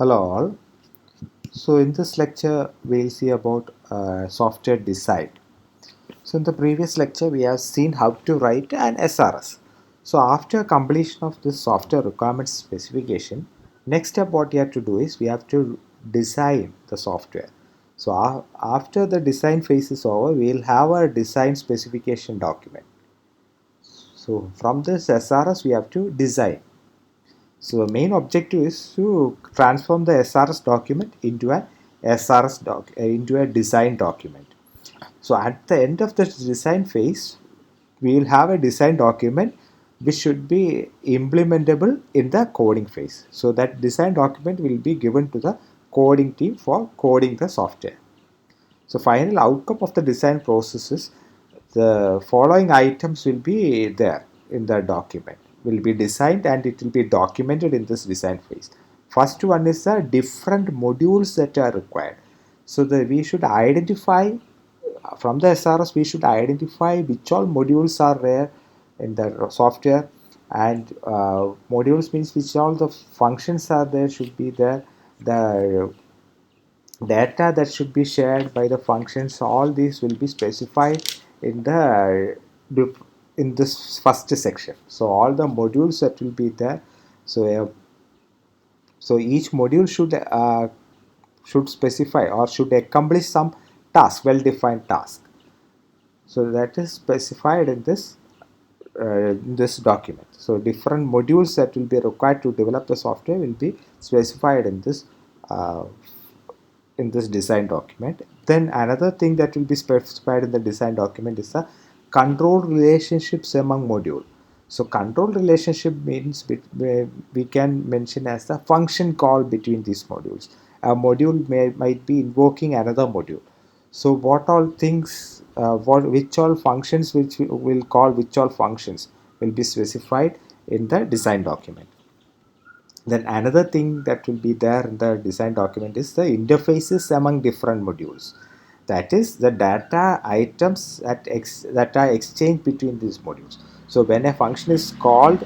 Hello all. So in this lecture we'll see about software design. So in the previous lecture we have seen how to write an SRS. So after completion of this software requirements specification, next step what you have to do is we have to design the software. So after the design phase is over, we'll have a design specification document. So from this SRS we have to design. So the main objective is to transform the SRS document into a into a design document. So at the end of the design phase, we will have a design document which should be implementable in the coding phase. So that design document will be given to the coding team for coding the software. So final outcome of the design process is the following items will be there in the document, will be designed and it will be documented in this design phase. First one is the different modules that are required. So we should identify from the SRS, we should identify which all modules are there in the software, and modules means which all the functions are there should be there, the data that should be shared by the functions, all these will be specified in the in this first section. So all the modules that will be there, so so each module should specify or should accomplish some task, well defined task. So that is specified in this document. So different modules that will be required to develop the software will be specified uh, in this design document. Then another thing that will be specified in the design document is the control relationships among module. So control relationship means we can mention as the function call between these modules. A module might be invoking another module. So what all things, which all functions which we will call which all functions will be specified in the design document. Then another thing that will be there in the design document is the interfaces among different modules. That is the data items that are exchanged between these modules. So when a function is called,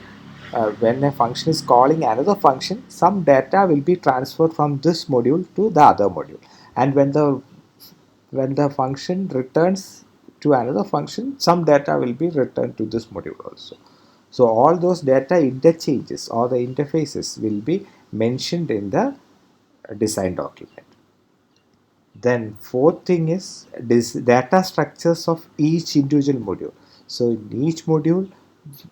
when a function is calling another function, some data will be transferred from this module to the other module. And when the function returns to another function, some data will be returned to this module also. So all those data interchanges or the interfaces will be mentioned in the design document. Then fourth thing is this data structures of each individual module. So in each module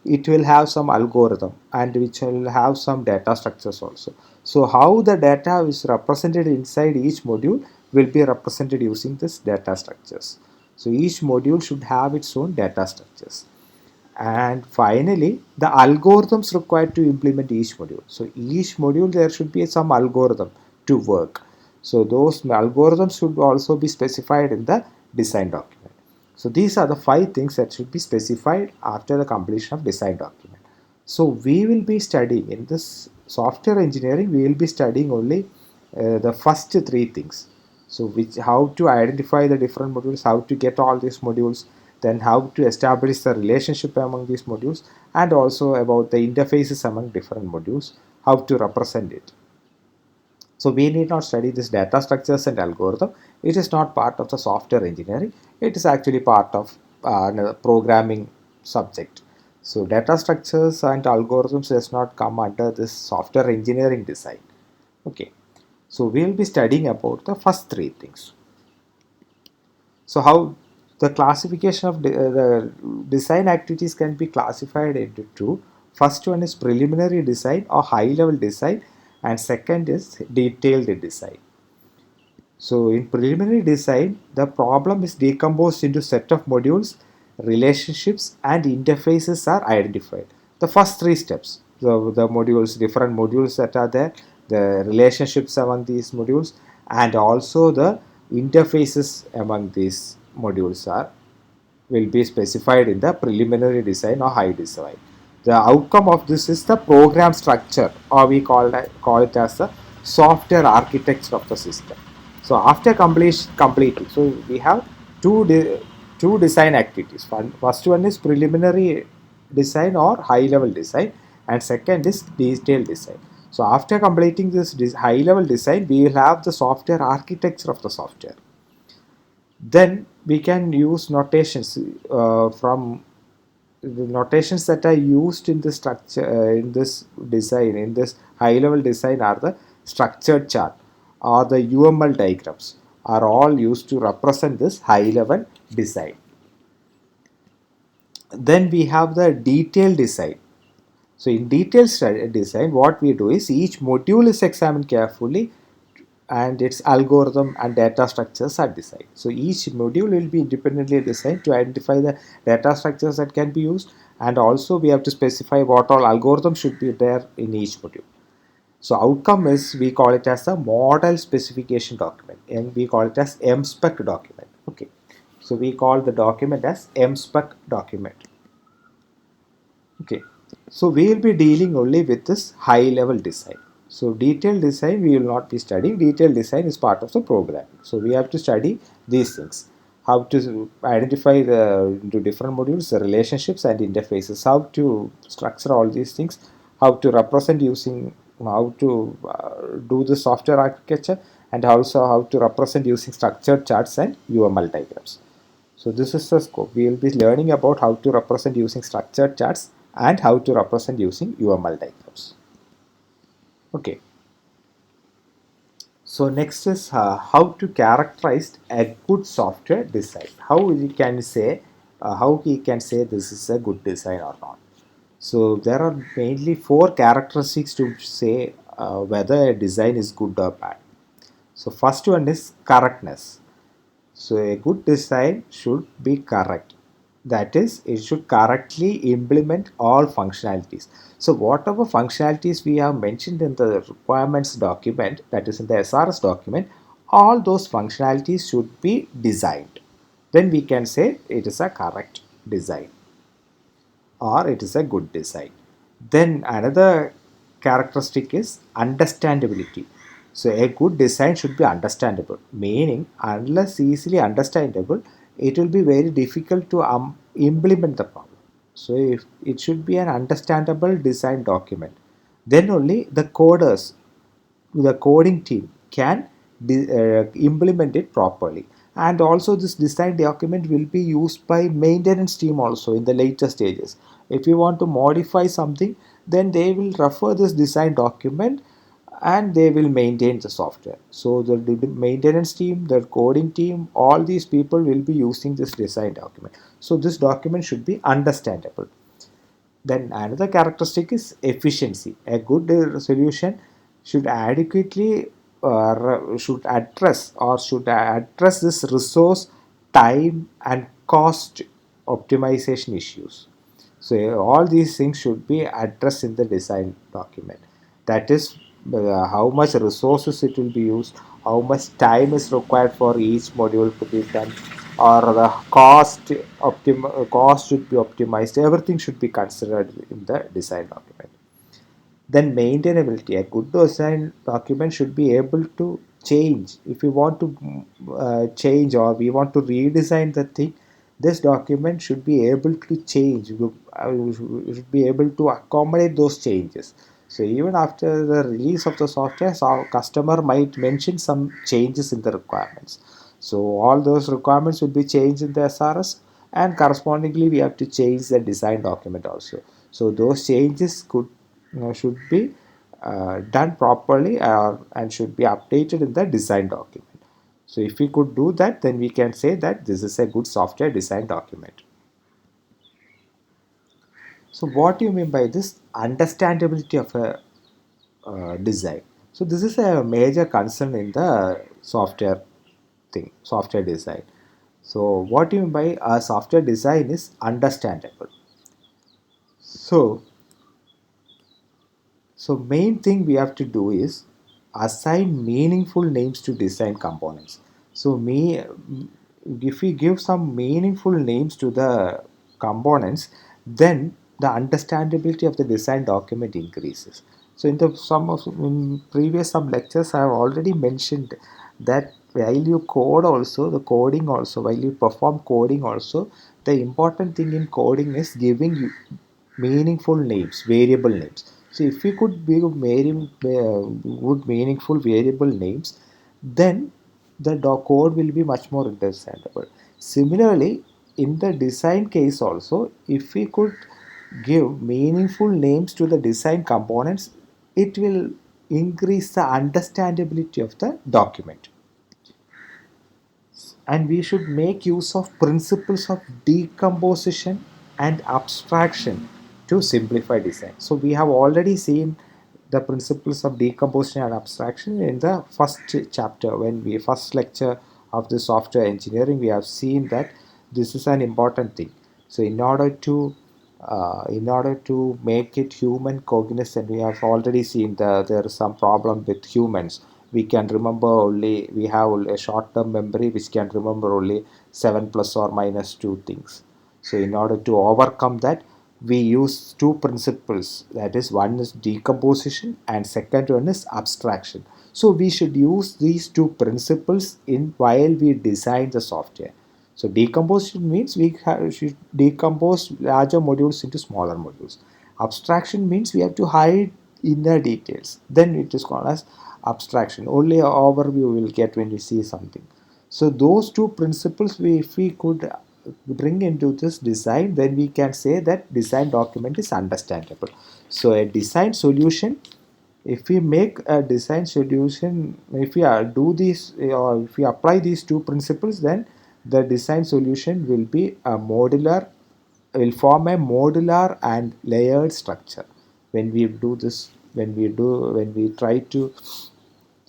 it will have some algorithm and which will have some data structures also. So how the data is represented inside each module will be represented using this data structures. So each module should have its own data structures. And finally, the algorithms required to implement each module. So each module there should be some algorithm to work. So those algorithms should also be specified in the design document. So these are the 5 things that should be specified after the completion of design document. So we will be studying in this software engineering, we will be studying only the first 3 things. So which, how to identify the different modules, how to get all these modules, then how to establish the relationship among these modules, and also about the interfaces among different modules, how to represent it. So we need not study this data structures and algorithm. It is not part of the software engineering. It is actually part of another programming subject. So data structures and algorithms does not come under this software engineering design. Okay. So we will be studying about the first 3 things. So how the classification of the design activities can be classified into 2. First one is preliminary design or high level design, and second is detailed design. So in preliminary design, the problem is decomposed into set of modules, relationships and interfaces are identified. The first 3 steps, the modules, different modules that are there, the relationships among these modules, and also the interfaces among these modules are will be specified in the preliminary design or high design. The outcome of this is the program structure, or we call it as the software architecture of the system. So after completing, so we have two design activities. First one is preliminary design or high level design, and second is detailed design. So after completing this high level design, we will have the software architecture of the software. Then we can use notations from the notations that are used in the structure in this design, in this high level design, are the structured chart or the UML diagrams are all used to represent this high level design. Then we have the detailed design. So in detailed design, what we do is each module is examined carefully and its algorithm and data structures are designed. So each module will be independently designed to identify the data structures that can be used, and also we have to specify what all algorithms should be there in each module. So outcome is, we call it as a model specification document, and we call it as MSpec document. Okay, so we call the document as MSpec document. Okay, so we will be dealing only with this high level design. So detailed design we will not be studying. Detailed design is part of the programming. So we have to study these things. How to identify the into different modules, the relationships and interfaces, how to structure all these things, how to represent using, how to do the software architecture, and also how to represent using structured charts and UML diagrams. So this is the scope. We will be learning about how to represent using structured charts and how to represent using UML diagrams. Okay. So next is how to characterize a good software design. How we can say how we can say this is a good design or not. So there are mainly four characteristics to say whether a design is good or bad. So first one is correctness. So a good design should be correct. That is, it should correctly implement all functionalities. So whatever functionalities we have mentioned in the requirements document, that is in the SRS document, all those functionalities should be designed. Then we can say it is a correct design or it is a good design. Then another characteristic is understandability. So a good design should be understandable, meaning unless easily understandable, it will be very difficult to implement the problem. So if it should be an understandable design document, then only the coders, the coding team can implement it properly. And also this design document will be used by maintenance team also in the later stages. If you want to modify something, then they will refer this design document and they will maintain the software. So the maintenance team, the coding team, all these people will be using this design document. So this document should be understandable. Then another characteristic is efficiency. A good solution should adequately should address this resource, time, and cost optimization issues. So all these things should be addressed in the design document. That is, how much resources it will be used, how much time is required for each module to be done, or the cost should be optimized. Everything should be considered in the design document. Then maintainability. A good design document should be able to change. If we want to change or we want to redesign the thing, this document should be able to change. We should be able to accommodate those changes. So even after the release of the software, our customer might mention some changes in the requirements. So all those requirements will be changed in the SRS, and correspondingly we have to change the design document also. So those changes should be done properly and should be updated in the design document. So if we could do that, then we can say that this is a good software design document. So what do you mean by this understandability of a design? So this is a major concern in the software design. So what do you mean by a software design is understandable? So main thing we have to do is assign meaningful names to design components. So if we give some meaningful names to the components, then the understandability of the design document increases. So in previous some lectures I have already mentioned that while you code also, the coding also, while you perform coding also, the important thing in coding is giving you meaningful names, variable names. So if we could give good meaningful variable names, then the code will be much more understandable. Similarly, in the design case also, if we could give meaningful names to the design components, it will increase the understandability of the document. And we should make use of principles of decomposition and abstraction to simplify design. So we have already seen the principles of decomposition and abstraction in the first chapter. When we first lecture of the software engineering, we have seen that this is an important thing. So in order to make it human cognizant, we have already seen there is some problem with humans. We can remember only, we have a short term memory which can remember only 7 plus or minus 2 things. So in order to overcome that, we use two principles, that is, one is decomposition and second one is abstraction. So we should use these two principles in while we design the software. So decomposition means should decompose larger modules into smaller modules. Abstraction means we have to hide inner details. Then it is called as abstraction. Only an overview we will get when we see something. So those two principles, if we could bring into this design, then we can say that design document is understandable. So a design solution, if we make a design solution, if we do this or if we apply these two principles, then the design solution will be a modular, will form a modular and layered structure. When we do this, when we try to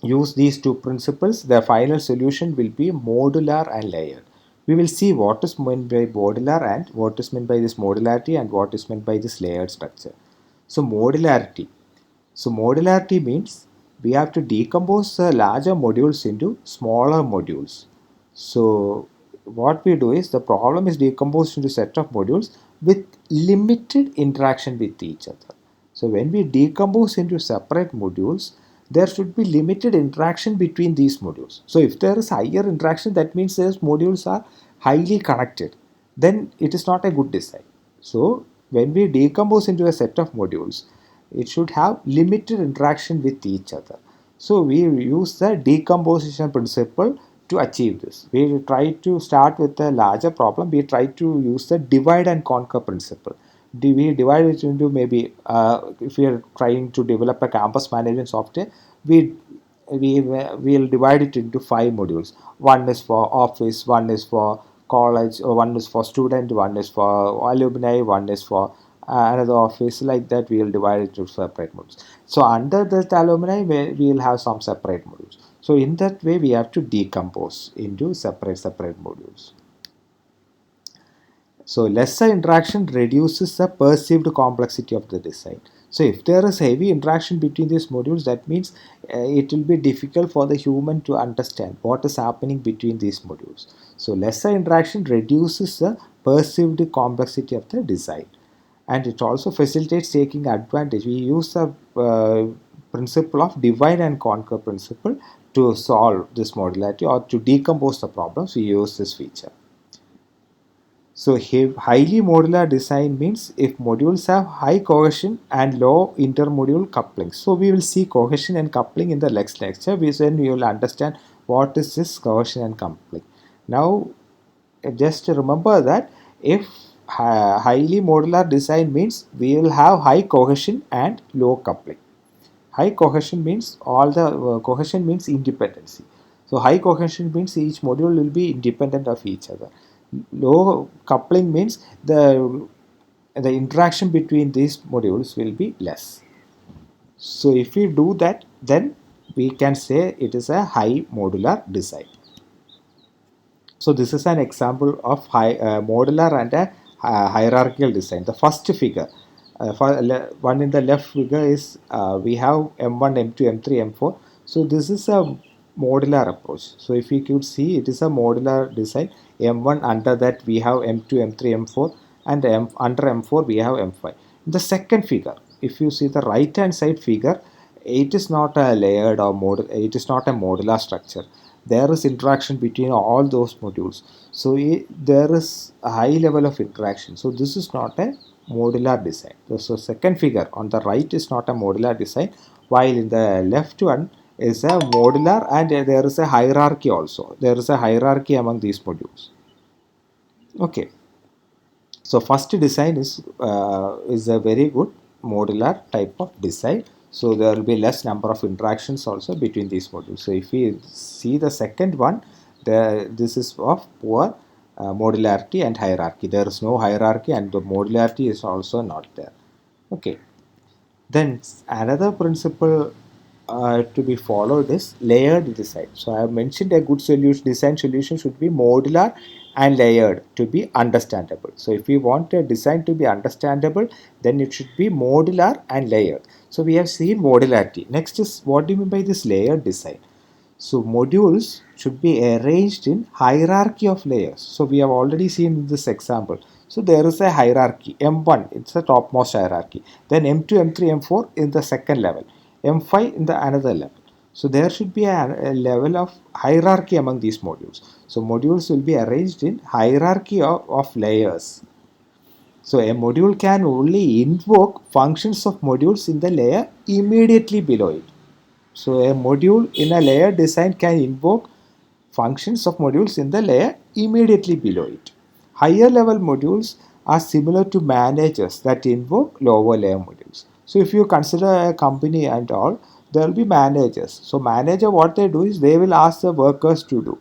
use these two principles, the final solution will be modular and layered. We will see what is meant by modular and what is meant by this modularity and what is meant by this layered structure. So modularity. So modularity means we have to decompose the larger modules into smaller modules. So what we do is the problem is decomposed into a set of modules with limited interaction with each other. So when we decompose into separate modules, there should be limited interaction between these modules. So if there is higher interaction, that means those modules are highly connected. Then it is not a good design. So when we decompose into a set of modules, it should have limited interaction with each other. So we use the decomposition principle to achieve this. We try to start with a larger problem. We try to use the divide and conquer principle. We divide it into maybe if we are trying to develop a campus management software, we will divide it into 5 modules. One is for office, one is for college, or one is for student, one is for alumni, one is for another office. Like that we will divide it into separate modules. So under that alumni we will have some separate modules. So in that way we have to decompose into separate modules. So lesser interaction reduces the perceived complexity of the design. So if there is heavy interaction between these modules, that means it will be difficult for the human to understand what is happening between these modules. So lesser interaction reduces the perceived complexity of the design, and it also facilitates taking advantage. We use the principle of divide and conquer principle to solve this modularity or to decompose the problems. We use this feature. So highly modular design means if modules have high cohesion and low intermodule coupling. So we will see cohesion and coupling in the next lecture. Then we will understand what is this cohesion and coupling. Now just remember that if highly modular design means we will have high cohesion and low coupling. High cohesion means cohesion means independency. So high cohesion means each module will be independent of each other. Low coupling means the interaction between these modules will be less. So if we do that, then we can say it is a high modular design. So this is an example of modular and a hierarchical design. The first figure, one in the left figure is we have M1, M2, M3, M4. So this is a modular approach. So if you could see, it is a modular design. M1, under that we have M2, M3, M4, and under M4 we have M5. The second figure, if you see the right hand side figure, it is not a layered or model. It is not a modular structure. There is interaction between all those modules. So there is a high level of interaction. So this is not a modular design. So second figure on the right is not a modular design, while in the left one is a modular, and there is a hierarchy also. There is a hierarchy among these modules. Okay. So first design is a very good modular type of design. So there will be less number of interactions also between these modules. So if we see the second one, this is of poor modularity and hierarchy. There is no hierarchy, and the modularity is also not there. Okay. Then another principle to be followed is layered design. So I have mentioned a good design solution should be modular and layered to be understandable. So if we want a design to be understandable, then it should be modular and layered. So we have seen modularity. Next is, what do you mean by this layered design? So modules should be arranged in hierarchy of layers. So we have already seen this example. So there is a hierarchy. M1, it's the topmost hierarchy. Then M2, M3, M4 in the second level. M5 in the another level. So there should be a level of hierarchy among these modules. So modules will be arranged in hierarchy of layers. So a module can only invoke functions of modules in the layer immediately below it. So a module in a layer design can invoke functions of modules in the layer immediately below it. Higher level modules are similar to managers that invoke lower layer modules. So if you consider a company and all, there will be managers. So manager, what they do is they will ask the workers to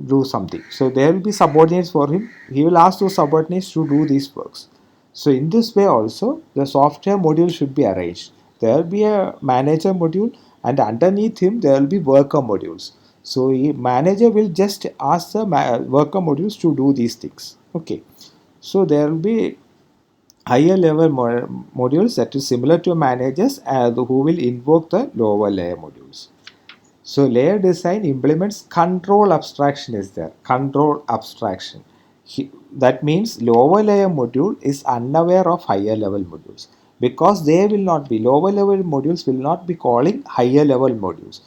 do something. So there will be subordinates for him. He will ask those subordinates to do these works. So in this way also, the software module should be arranged. There will be a manager module, and underneath him there will be worker modules. So manager will just ask the worker modules to do these things. Okay. So there will be higher level modules that is similar to managers who will invoke the lower layer modules. So layer design implements control abstraction is there. Control abstraction. That means lower layer module is unaware of higher level modules, because they will not be, lower level modules will not be calling higher level modules.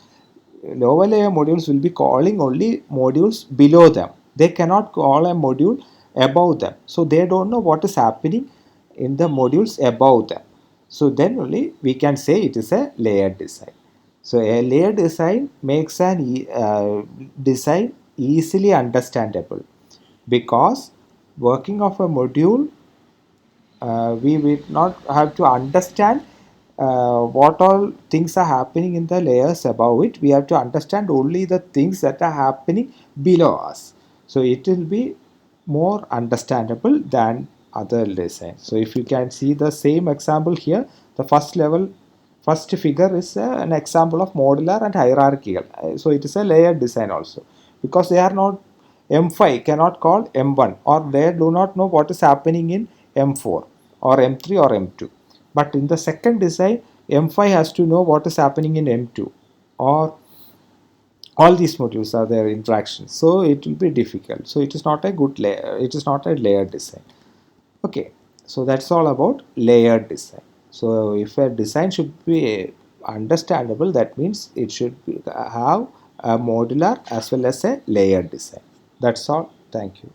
Lower layer modules will be calling only modules below them. They cannot call a module above them. So they don't know what is happening in the modules above them. So then only we can say it is a layered design. So a layered design makes an design easily understandable, because working of a module, we will not have to understand what all things are happening in the layers above it. We have to understand only the things that are happening below us. So it will be more understandable than other designs. So if you can see the same example here, the first figure is an example of modular and hierarchical. So it is a layered design also, because they are not, M5 cannot call M1, or they do not know what is happening in M4 or M3 or M2. But in the second design, M5 has to know what is happening in M2, or all these modules are their interactions. So it will be difficult. So it is not a good layer. It is not a layered design. Okay. So that's all about layered design. So if a design should be understandable, that means it should have a modular as well as a layered design. That's all. Thank you.